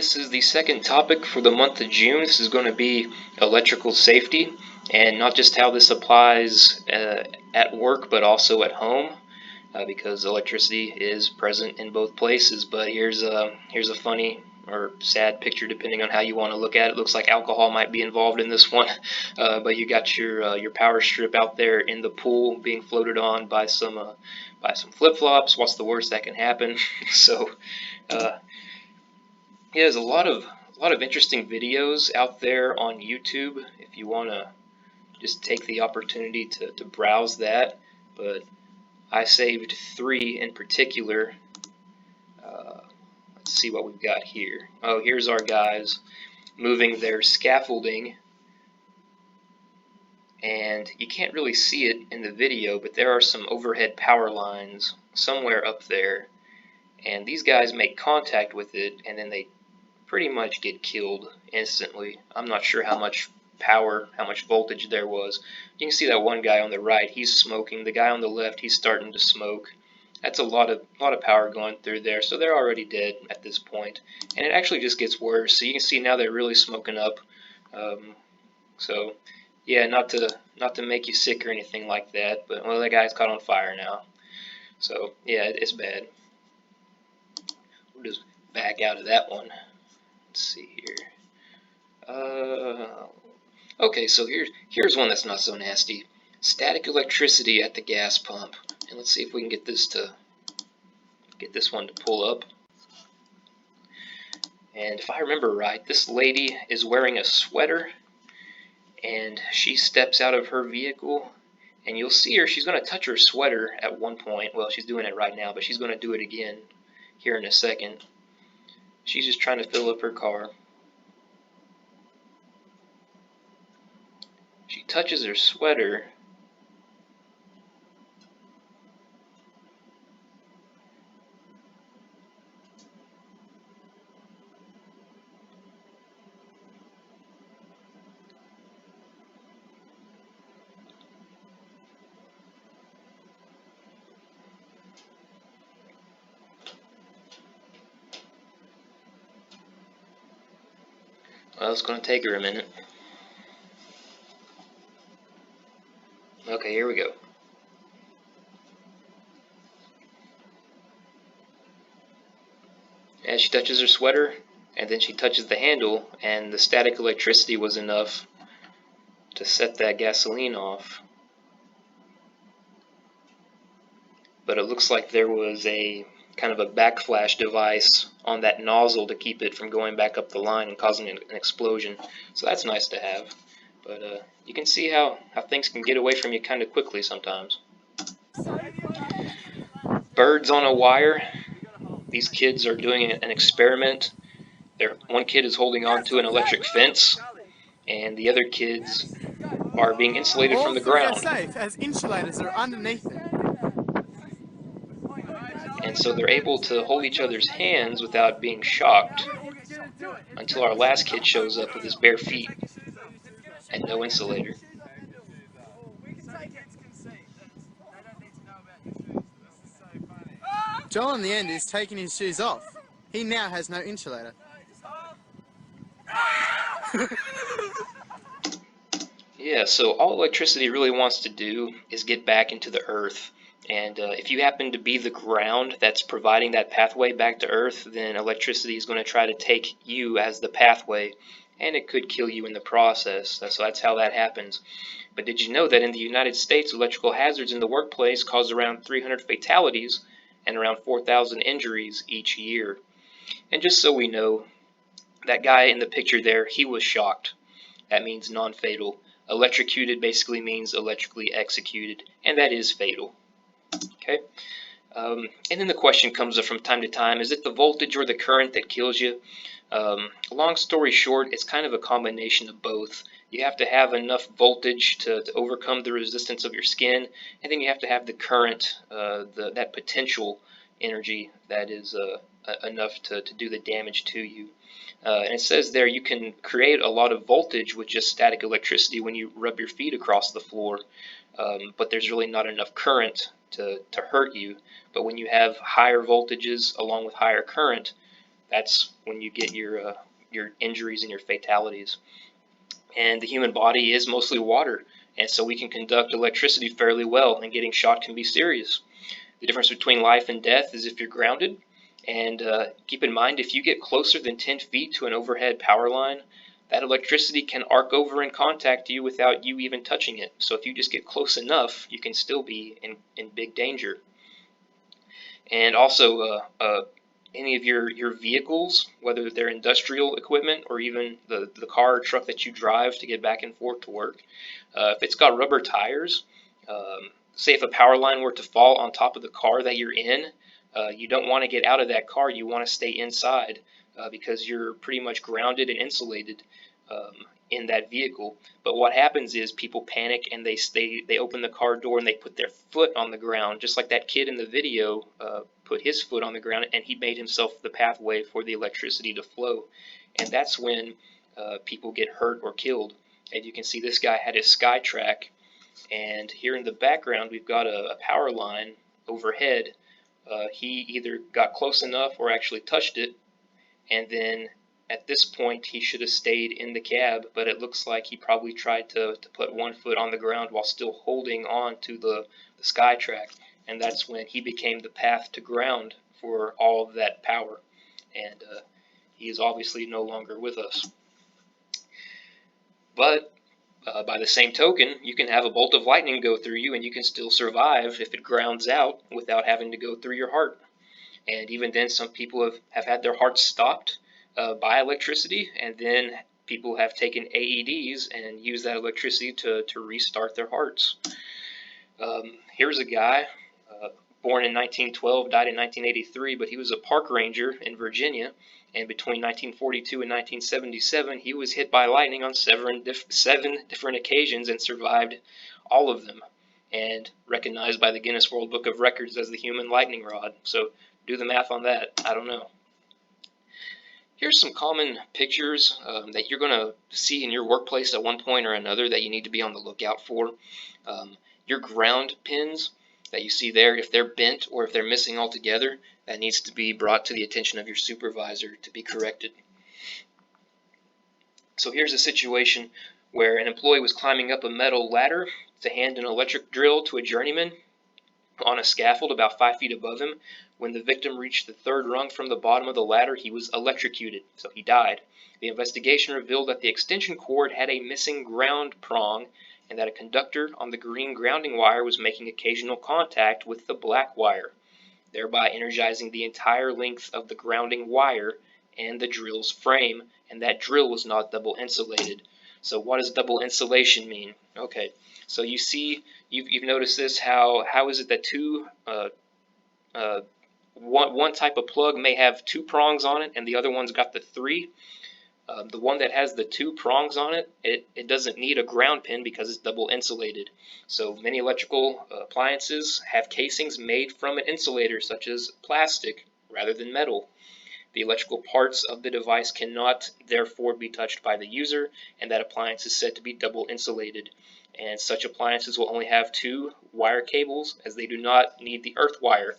This is the second topic for the month of June. This is going to be electrical safety, and not just how this applies at work but also at home, because electricity is present in both places. But here's a funny or sad picture depending on how you want to look at it. Looks like alcohol might be involved in this one, but you got your power strip out there in the pool being floated on by some flip-flops. What's the worst that can happen? So yeah, there's a lot of interesting videos out there on YouTube if you want to just take the opportunity to browse that. But I saved three in particular. Let's see what we've got here. Oh, here's our guys moving their scaffolding, and you can't really see it in the video, but there are some overhead power lines somewhere up there, and these guys make contact with it and then they pretty much get killed instantly. I'm not sure how much power, how much voltage there was. You can see that one guy on the right, he's smoking. The guy on the left, he's starting to smoke. That's a lot of power going through there, so they're already dead at this point. And it actually just gets worse. So you can see now they're really smoking up. So yeah, not to make you sick or anything like that, but well, that guy's caught on fire now. So yeah, it's bad. We'll just back out of that one. Let's see here. Okay, so here's one that's not so nasty. Static electricity at the gas pump. And let's see if we can get this one to pull up. And if I remember right, this lady is wearing a sweater, and she steps out of her vehicle, and you'll see her. She's going to touch her sweater at one point. Well, she's doing it right now, but she's going to do it again here in a second. She's just trying to fill up her car. She touches her sweater. Well, it's going to take her a minute. Okay, here we go. And she touches her sweater, and then she touches the handle, and the static electricity was enough to set that gasoline off. But it looks like there was a kind of a backflash device on that nozzle to keep it from going back up the line and causing an explosion. So that's nice to have. But you can see how things can get away from you kind of quickly sometimes. Birds on a wire. These kids are doing an experiment. One kid is holding on to an electric fence, and the other kids are being insulated from the ground. All three are safe as insulators are underneath it. And so they're able to hold each other's hands without being shocked until our last kid shows up with his bare feet and no insulator. Joel in the end is taking his shoes off. He now has no insulator. Yeah, so all electricity really wants to do is get back into the earth. And if you happen to be the ground that's providing that pathway back to earth, then electricity is going to try to take you as the pathway, and it could kill you in the process. So that's how that happens. But did you know that in the United States, electrical hazards in the workplace cause around 300 fatalities and around 4,000 injuries each year? And just so we know, that guy in the picture there, he was shocked. That means non-fatal. Electrocuted basically means electrically executed, and that is fatal. Okay, and then the question comes up from time to time, is it the voltage or the current that kills you? Long story short, it's kind of a combination of both. You have to have enough voltage to overcome the resistance of your skin, and then you have to have the current, that potential energy that is enough to do the damage to you. And it says there you can create a lot of voltage with just static electricity when you rub your feet across the floor, but there's really not enough current to hurt you. But when you have higher voltages along with higher current, that's when you get your injuries and your fatalities. And the human body is mostly water, and so we can conduct electricity fairly well, and getting shocked can be serious. The difference between life and death is if you're grounded. And keep in mind, if you get closer than 10 feet to an overhead power line, that electricity can arc over and contact you without you even touching it. So if you just get close enough, you can still be in big danger. And also, any of your vehicles, whether they're industrial equipment or even the car or truck that you drive to get back and forth to work, if it's got rubber tires, say if a power line were to fall on top of the car that you're in, you don't want to get out of that car. You want to stay inside because you're pretty much grounded and insulated in that vehicle. But what happens is people panic and they open the car door and they put their foot on the ground, just like that kid in the video put his foot on the ground, and he made himself the pathway for the electricity to flow. And that's when people get hurt or killed. And you can see this guy had his SkyTrak, and here in the background we've got a power line overhead. He either got close enough or actually touched it, and then at this point he should have stayed in the cab, but it looks like he probably tried to put one foot on the ground while still holding on to the SkyTrak, and that's when he became the path to ground for all of that power. And he is obviously no longer with us. But by the same token, you can have a bolt of lightning go through you and you can still survive if it grounds out without having to go through your heart. And even then, some people have had their hearts stopped by electricity, and then people have taken AEDs and used that electricity to restart their hearts. Here's a guy born in 1912, died in 1983, but he was a park ranger in Virginia, and between 1942 and 1977 he was hit by lightning on seven different occasions and survived all of them, and recognized by the Guinness World Book of Records as the human lightning rod. So do the math on that. I don't know. Here's some common pictures that you're going to see in your workplace at one point or another that you need to be on the lookout for. Your ground pins that you see there, if they're bent or if they're missing altogether, that needs to be brought to the attention of your supervisor to be corrected. So here's a situation where an employee was climbing up a metal ladder to hand an electric drill to a journeyman on a scaffold about 5 feet above him. When the victim reached the third rung from the bottom of the ladder, he was electrocuted, so he died. The investigation revealed that the extension cord had a missing ground prong, and that a conductor on the green grounding wire was making occasional contact with the black wire, thereby energizing the entire length of the grounding wire and the drill's frame, and that drill was not double insulated. So what does double insulation mean? Okay, so you see, you've noticed this, how is it that one type of plug may have two prongs on it and the other one's got the three? The one that has the two prongs on it, it doesn't need a ground pin because it's double insulated. So many electrical appliances have casings made from an insulator, such as plastic rather than metal. The electrical parts of the device cannot therefore be touched by the user, and that appliance is said to be double insulated. And such appliances will only have two wire cables, as they do not need the earth wire.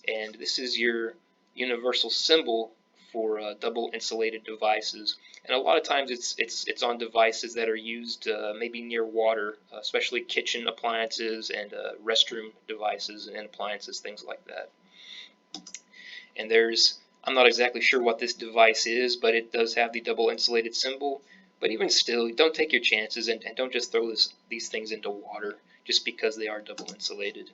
And this is your universal symbol for double insulated devices. And a lot of times it's on devices that are used maybe near water, especially kitchen appliances and restroom devices and appliances, things like that. And I'm not exactly sure what this device is, but it does have the double insulated symbol. But even still, don't take your chances and don't just throw these things into water just because they are double insulated.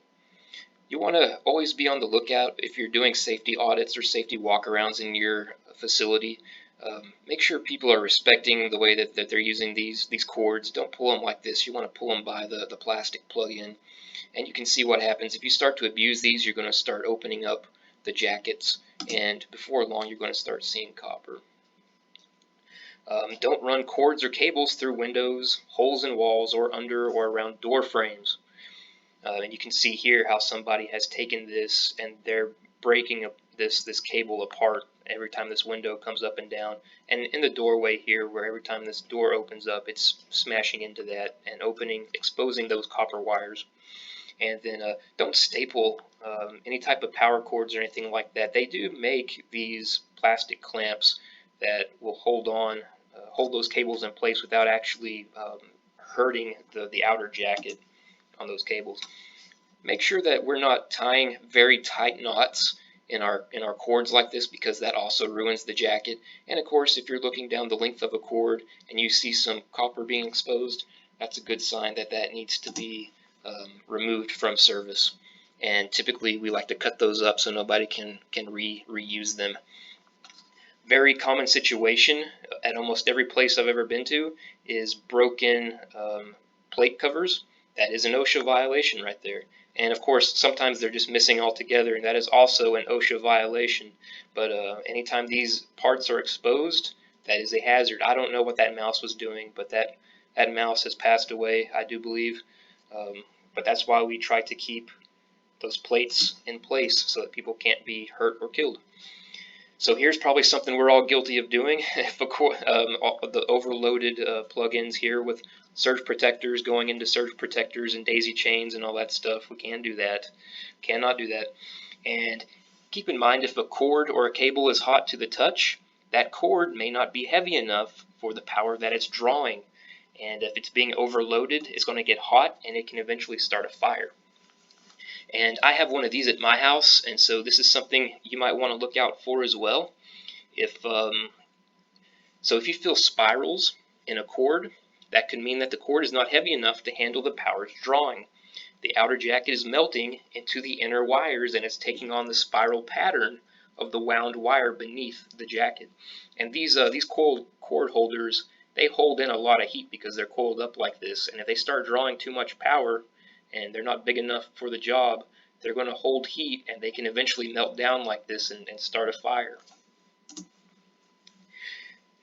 You want to always be on the lookout if you're doing safety audits or safety walkarounds in your facility. Make sure people are respecting the way that they're using these cords. Don't pull them like this. You want to pull them by the plastic plug-in. And you can see what happens. If you start to abuse these, you're going to start opening up the jackets, and before long you're going to start seeing copper. Don't run cords or cables through windows, holes in walls, or under or around door frames. And you can see here how somebody has taken this and they're breaking this cable apart every time this window comes up and down. And in the doorway here, where every time this door opens up, it's smashing into that and exposing those copper wires. And then don't staple any type of power cords or anything like that. They do make these plastic clamps that will hold those cables in place without actually hurting the outer jacket on those cables. Make sure that we're not tying very tight knots in our cords like this, because that also ruins the jacket. And of course, if you're looking down the length of a cord and you see some copper being exposed, that's a good sign that that needs to be removed from service. And typically we like to cut those up so nobody can reuse them. Very common situation at almost every place I've ever been to is broken plate covers. That is an OSHA violation right there. And of course, sometimes they're just missing altogether, and that is also an OSHA violation. But anytime these parts are exposed, that is a hazard. I don't know what that mouse was doing, but that mouse has passed away, I do believe. But that's why we try to keep those plates in place so that people can't be hurt or killed. So here's probably something we're all guilty of doing. The overloaded plugins here with surge protectors going into surge protectors and daisy chains and all that stuff. We can do that. Cannot do that. And keep in mind, if a cord or a cable is hot to the touch, that cord may not be heavy enough for the power that it's drawing. And if it's being overloaded, it's going to get hot and it can eventually start a fire. And I have one of these at my house, and so this is something you might want to look out for as well. If you feel spirals in a cord, that could mean that the cord is not heavy enough to handle the power's drawing. The outer jacket is melting into the inner wires, and it's taking on the spiral pattern of the wound wire beneath the jacket. And these coiled cord holders, they hold in a lot of heat because they're coiled up like this, and if they start drawing too much power and they're not big enough for the job, they're going to hold heat and they can eventually melt down like this and start a fire.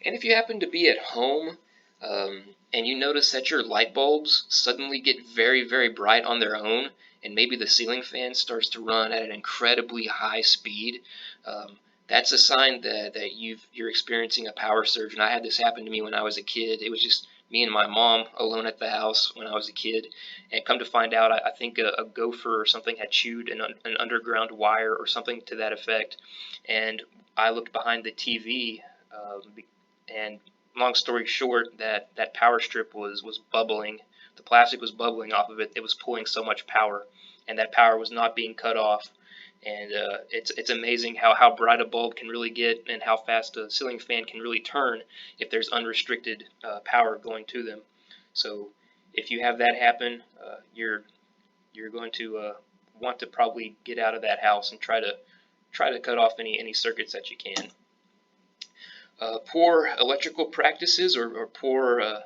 And if you happen to be at home and you notice that your light bulbs suddenly get very, very bright on their own, and maybe the ceiling fan starts to run at an incredibly high speed, that's a sign that you're experiencing a power surge. And I had this happen to me when I was a kid. It was just me and my mom alone at the house when I was a kid, and come to find out, I think a gopher or something had chewed an underground wire or something to that effect. And I looked behind the TV, and long story short, that power strip was bubbling. The plastic was bubbling off of it. It was pulling so much power, and that power was not being cut off. And it's amazing how bright a bulb can really get and how fast a ceiling fan can really turn if there's unrestricted power going to them. So if you have that happen, you're going to want to probably get out of that house and try to cut off any circuits that you can. Poor electrical practices or poor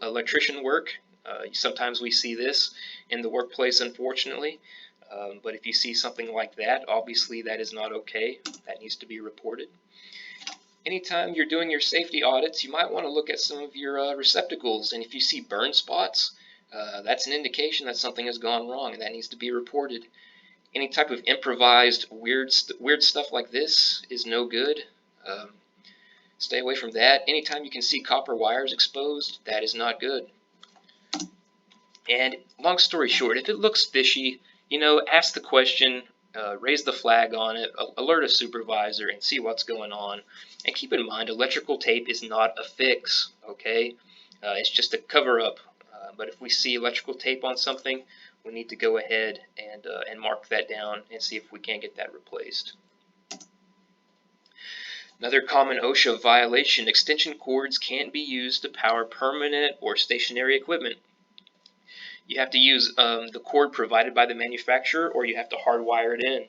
electrician work. Sometimes we see this in the workplace, unfortunately. But if you see something like that, obviously that is not okay. That needs to be reported. Anytime you're doing your safety audits, you might want to look at some of your receptacles, and if you see burn spots, that's an indication that something has gone wrong, and that needs to be reported. Any type of improvised weird stuff like this is no good. Stay away from that. Anytime you can see copper wires exposed, that is not good. And long story short, if it looks fishy, ask the question, raise the flag on it, alert a supervisor, and see what's going on. And keep in mind, electrical tape is not a fix, okay? It's just a cover-up. But if we see electrical tape on something, we need to go ahead and mark that down and see if we can't get that replaced. Another common OSHA violation: extension cords can't be used to power permanent or stationary equipment. You have to use the cord provided by the manufacturer, or you have to hardwire it in.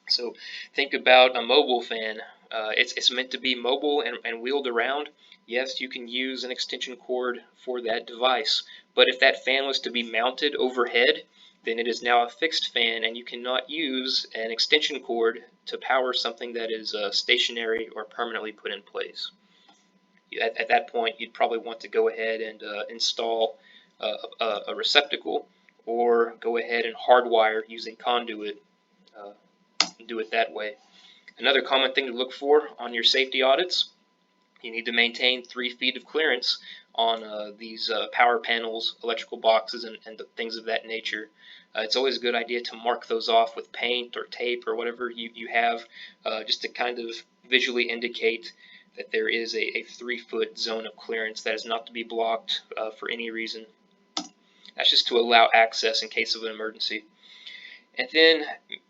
So think about a mobile fan. It's meant to be mobile and wheeled around. Yes, you can use an extension cord for that device, but if that fan was to be mounted overhead, then it is now a fixed fan, and you cannot use an extension cord to power something that is stationary or permanently put in place. At that point, you'd probably want to go ahead and install a receptacle, or go ahead and hardwire using conduit, and do it that way. Another common thing to look for on your safety audits: you need to maintain 3 feet of clearance on these power panels, electrical boxes, and things of that nature. It's always a good idea to mark those off with paint or tape or whatever you have, just to kind of visually indicate that there is a 3-foot zone of clearance that is not to be blocked for any reason. That's just to allow access in case of an emergency. And then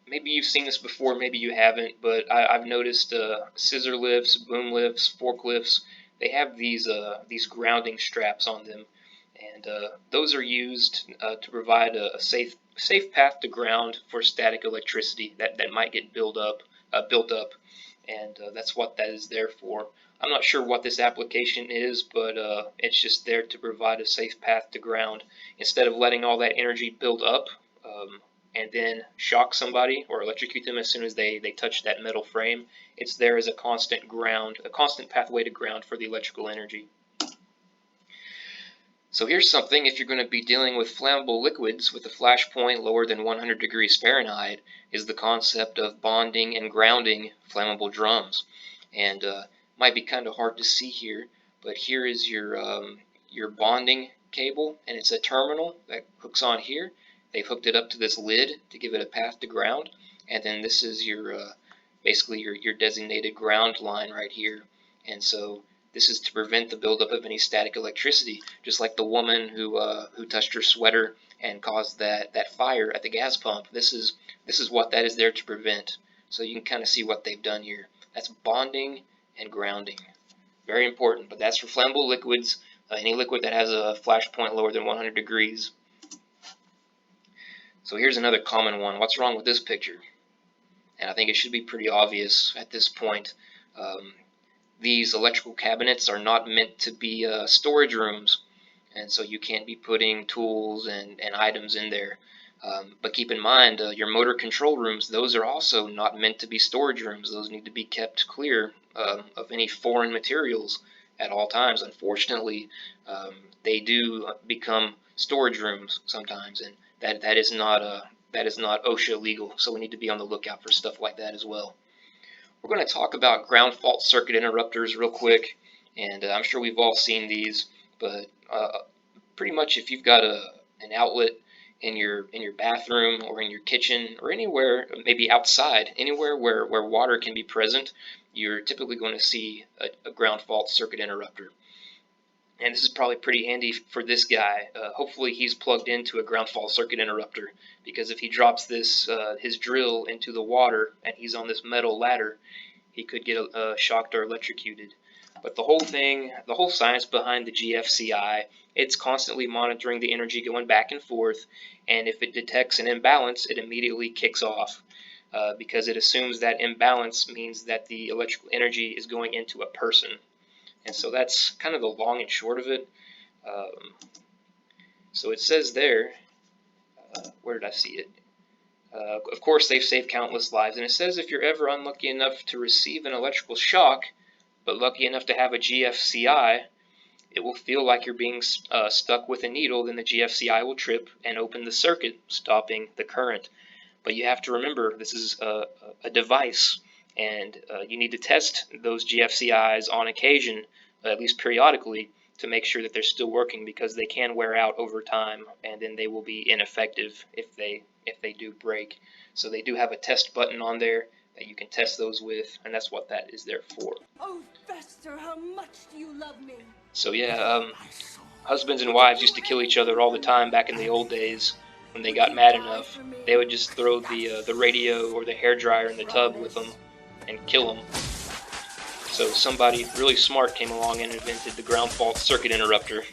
maybe you've seen this before, maybe you haven't, but I've noticed scissor lifts, boom lifts, forklifts, they have these grounding straps on them, and those are used to provide a safe path to ground for static electricity that might get built up, and that's what that is there for. I'm not sure what this application is, but it's just there to provide a safe path to ground. Instead of letting all that energy build up and then shock somebody or electrocute them as soon as they touch that metal frame, it's there as a constant ground, a constant pathway to ground for the electrical energy. So here's something: if you're going to be dealing with flammable liquids with a flash point lower than 100 degrees Fahrenheit, is the concept of bonding and grounding flammable drums. And might be kind of hard to see here, but here is your bonding cable, and it's a terminal that hooks on here. They've hooked it up to this lid to give it a path to ground, and then this is your basically your designated ground line right here. And so this is to prevent the buildup of any static electricity, just like the woman who touched her sweater and caused that fire at the gas pump. This is what that is there to prevent. So you can kind of see what they've done here. That's bonding and grounding. Very important, but that's for flammable liquids, any liquid that has a flash point lower than 100 degrees. So here's another common one. What's wrong with this picture? And I think it should be pretty obvious at this point. These electrical cabinets are not meant to be storage rooms, and so you can't be putting tools and items in there. But keep in mind, your motor control rooms, those are also not meant to be storage rooms. Those need to be kept clear of any foreign materials at all times. Unfortunately, they do become storage rooms sometimes, and that is not OSHA legal. So we need to be on the lookout for stuff like that as well. We're going to talk about ground fault circuit interrupters real quick, and I'm sure we've all seen these, but pretty much if you've got an outlet in your bathroom or in your kitchen or anywhere, maybe outside, anywhere where water can be present, you're typically going to see a ground fault circuit interrupter. And this is probably pretty handy for this guy. Hopefully he's plugged into a ground fault circuit interrupter, because if he drops this his drill into the water and he's on this metal ladder, he could get shocked or electrocuted. But the whole thing, the whole science behind the GFCI, it's constantly monitoring the energy going back and forth, and if it detects an imbalance, it immediately kicks off, because it assumes that imbalance means that the electrical energy is going into a person. And so that's kind of the long and short of it. So it says there, where did I see it? Of course, they've saved countless lives. And it says if you're ever unlucky enough to receive an electrical shock, but lucky enough to have a GFCI, it will feel like you're being stuck with a needle. Then the GFCI will trip and open the circuit, stopping the current. But you have to remember, this is a device, and you need to test those GFCIs on occasion, at least periodically, to make sure that they're still working, because they can wear out over time, and then they will be ineffective if they do break. So they do have a test button on there that you can test those with, and that's what that is there for. Oh, Fester, how much do you love me? So yeah, husbands and wives used to kill each other all the time back in the old days. When they got mad enough, they would just throw the radio or the hairdryer in the tub with them and kill them. So somebody really smart came along and invented the ground fault circuit interrupter.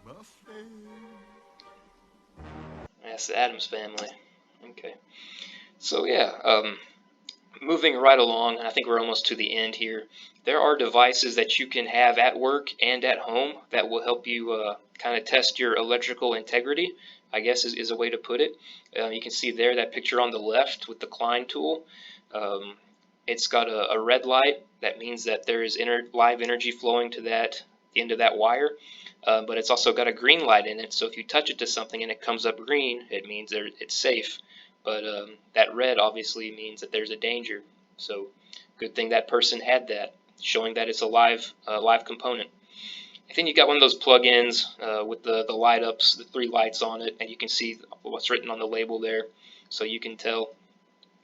Pumpkin. That's the Addams Family. Okay. So yeah, moving right along, and I think we're almost to the end here. There are devices that you can have at work and at home that will help you kind of test your electrical integrity, I guess is a way to put it. You can see there that picture on the left with the Klein tool. It's got a red light. That means that there is live energy flowing to the end of that wire. But it's also got a green light in it, so if you touch it to something and it comes up green, it means it's safe. But that red obviously means that there's a danger. So good thing that person had that, showing that it's a live component. And then you got one of those plug-ins with the light ups, the 3 lights on it, and you can see what's written on the label there, so you can tell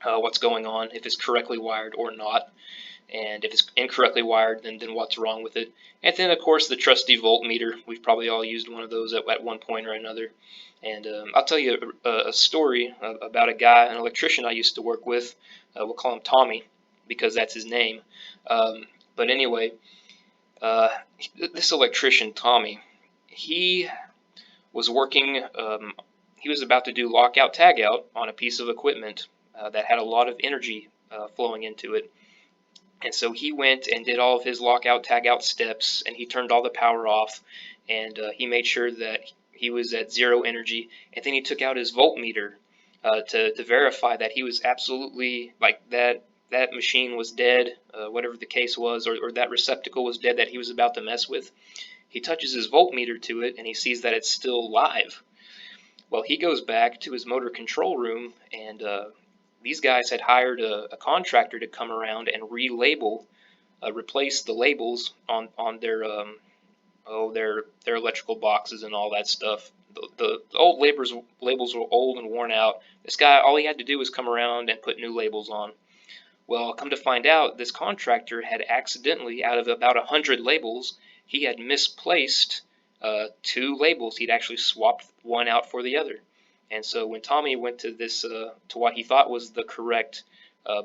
what's going on, if it's correctly wired or not. And if it's incorrectly wired, then what's wrong with it. And then, of course, the trusty voltmeter. We've probably all used one of those at one point or another. And I'll tell you a story about a guy, an electrician I used to work with. We'll call him Tommy because that's his name. But anyway, this electrician, Tommy, he was working, he was about to do lockout tagout on a piece of equipment that had a lot of energy flowing into it. And so he went and did all of his lockout tagout steps, and he turned all the power off, and he made sure that he was at 0 energy. And then he took out his voltmeter to verify that he was absolutely, like, that machine was dead, whatever the case was, or that receptacle was dead that he was about to mess with. He touches his voltmeter to it, and he sees that it's still live. Well, he goes back to his motor control room, and these guys had hired a contractor to come around and relabel, replace the labels on their their electrical boxes and all that stuff. The old labels were old and worn out. This guy, all he had to do was come around and put new labels on. Well, come to find out, this contractor had accidentally, out of about 100 labels, he had misplaced 2 labels. He'd actually swapped one out for the other. And so when Tommy went to this, to what he thought was the correct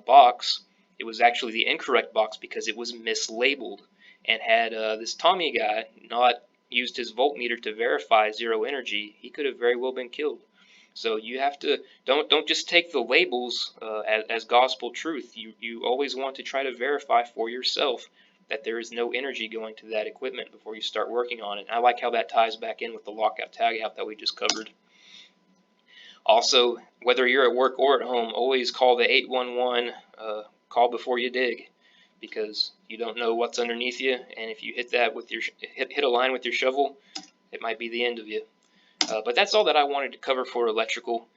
box, it was actually the incorrect box because it was mislabeled. And had this Tommy guy not used his voltmeter to verify 0 energy, he could have very well been killed. So you have to don't just take the labels as gospel truth. You always want to try to verify for yourself that there is no energy going to that equipment before you start working on it. I like how that ties back in with the lockout tagout that we just covered. Also, whether you're at work or at home, always call the 811, call before you dig, because you don't know what's underneath you, and if you hit that with your hit a line with your shovel, it might be the end of you. But that's all that I wanted to cover for electrical.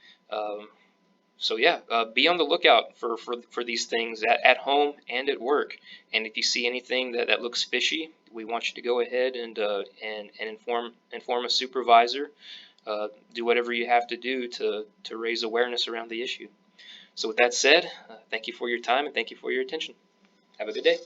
So yeah, be on the lookout for these things at home and at work. And if you see anything that looks fishy, we want you to go ahead and inform a supervisor. Do whatever you have to do to raise awareness around the issue. So with that said, thank you for your time and thank you for your attention. Have a good day.